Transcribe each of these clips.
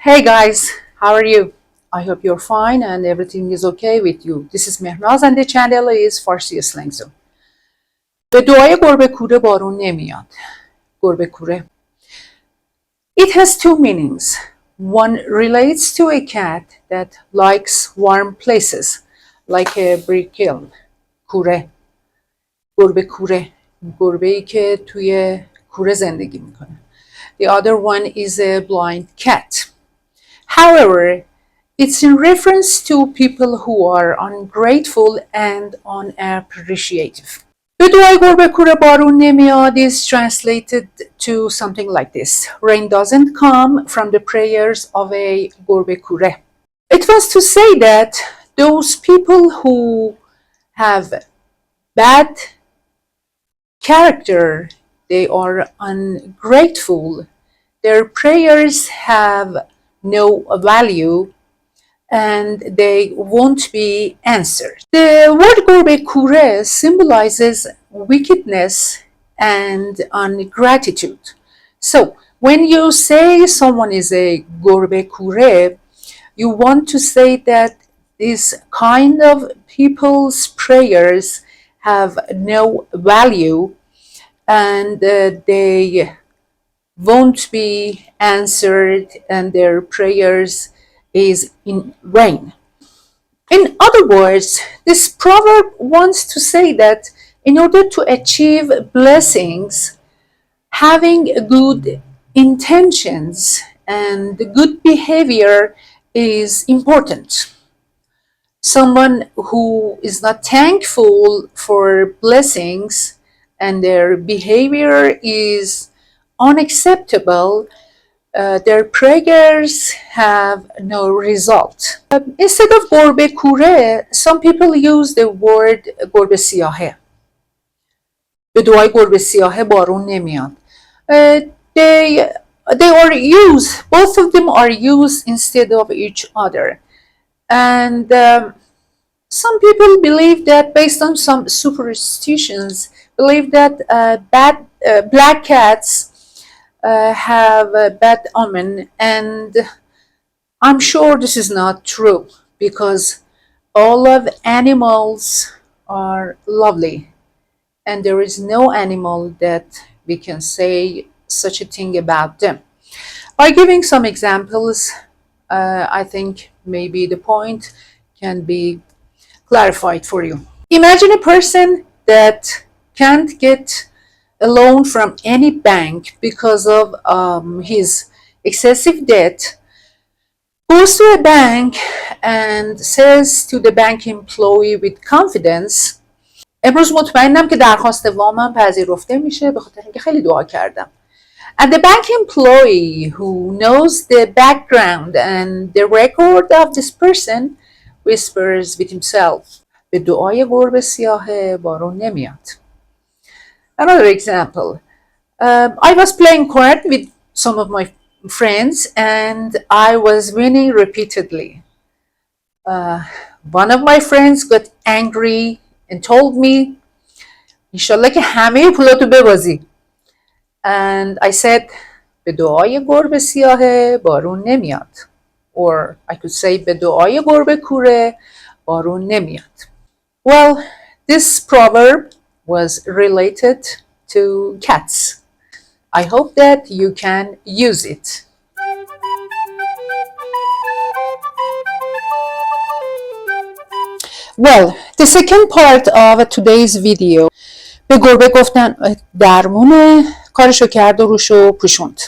Hey guys, how are you? I hope you're fine and everything is okay with you. This is Mehnaz and the channel is Farsi Slang Zone. به دعای گربه کوره بارون نمیاد. گربه کوره. It has two meanings. One relates to a cat that likes warm places, like a brick kiln. کوره. گربه کوره. گربه‌ای که توی کوره زندگی میکنه. The other one is a blind cat. However, it's in reference to people who are ungrateful and unappreciative. به دعای گربه کوره بارون نمیاد is translated to something like this. Rain doesn't come from the prayers of a گربه کوره. It was to say that those people who have bad character, they are ungrateful, their prayers have no value and they won't be answered. The word گربه کوره symbolizes wickedness and ungratitude. So when you say someone is a گربه کوره, you want to say that this kind of people's prayers have no value and they won't be answered and their prayers is in vain. In other words, this proverb wants to say that in order to achieve blessings, having good intentions and good behavior is important. Someone who is not thankful for blessings and their behavior is unacceptable, their prayers have no result. Instead of گربه کوره, some people use the word گربه سیاهه. به دعای گربه سیاهه بارون نمیاد. They are used, both of them are used instead of each other. And some people believe that, based on some superstitions, believe that black cats have a bad omen, and I'm sure this is not true because all of animals are lovely and there is no animal that we can say such a thing about them. By giving some examples, I think maybe the point can be clarified for you. Imagine a person that can't get a loan from any bank because of his excessive debt, goes to a bank and says to the bank employee with confidence, امروز مطمئنم که درخواست وامم پذیرفته میشه به خاطر اینکه خیلی دعا کردم. And the bank employee who knows the background and the record of this person whispers with himself, به دعای گربه سیاه بارون نمیاد. Another example, I was playing cards with some of my friends and I was winning repeatedly. One of my friends got angry and told me, انشالله که همه پولاتو ببازی. And I said, به دعای گربه سیاه بارون نمیاد. Or I could say, به دعای گربه کوره بارون نمیاد. Well, this proverb was related to cats. I hope that you can use it. Well, the second part of today's video, به گربه گفتن درمونه، کارشو کرد و روشو پوشوند.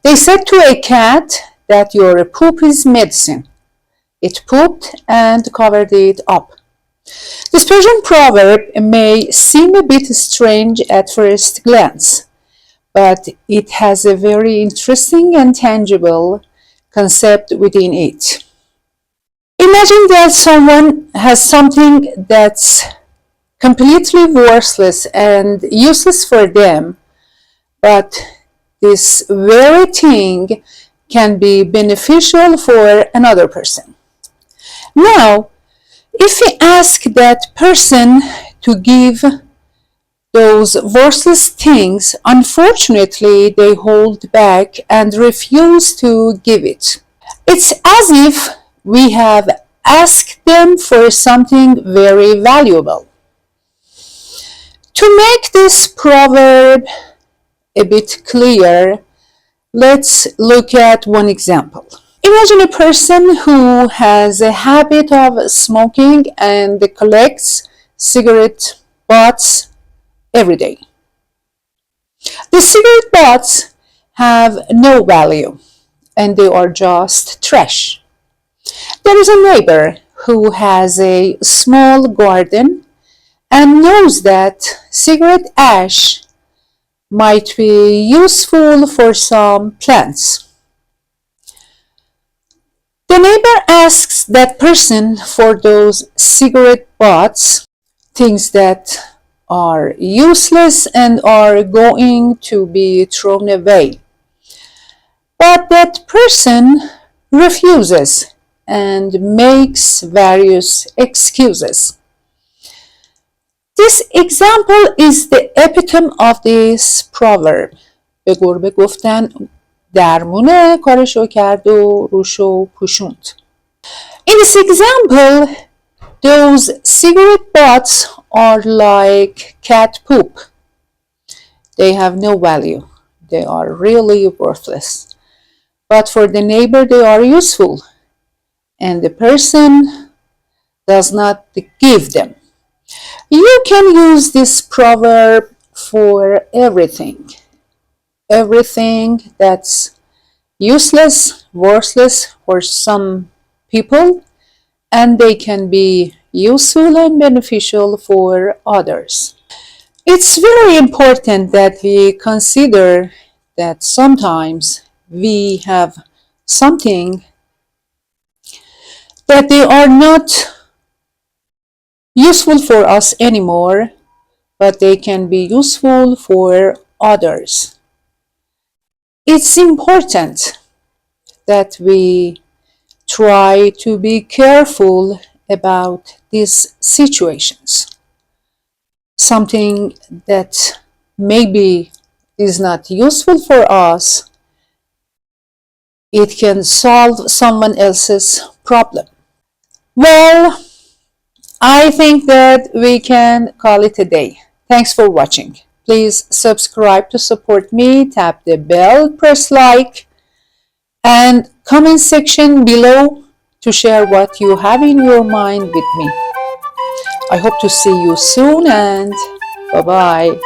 They said to a cat that your poop is medicine. It pooped and covered it up. This Persian proverb may seem a bit strange at first glance, but it has a very interesting and tangible concept within it. Imagine that someone has something that's completely worthless and useless for them, but this very thing can be beneficial for another person. Now, if we ask that person to give Those worthless things, unfortunately, they hold back and refuse to give it. It's as if we have asked them for something very valuable. To make this proverb a bit clear, let's look at one example. Imagine a person who has a habit of smoking and collects cigarette butts every day. The cigarette butts have no value and they are just trash. There is a neighbor who has a small garden and knows that cigarette ash might be useful for some plants. The neighbor asks that person for those cigarette butts, things that are useless and are going to be thrown away. But that person refuses and makes various excuses. This example is the epitome of this proverb. به گربه گفتن درمونه کارشو کرد و روشو پوشوند. In this example, those cigarette butts are like cat poop. They have no value. They are really worthless. But for the neighbor, they are useful. And the person does not give them. You can use this proverb for everything. Everything that's useless, worthless for some people, and they can be useful and beneficial for others. It's very important that we consider that sometimes we have something that they are not useful for us anymore, but they can be useful for others. It's important that we try to be careful about these situations. Something that maybe is not useful for us, it can solve someone else's problem. Well, I think that we can call it a day. Thanks for watching. Please subscribe to support me, tap the bell, press like, and comment section below to share what you have in your mind with me. I hope to see you soon and bye-bye.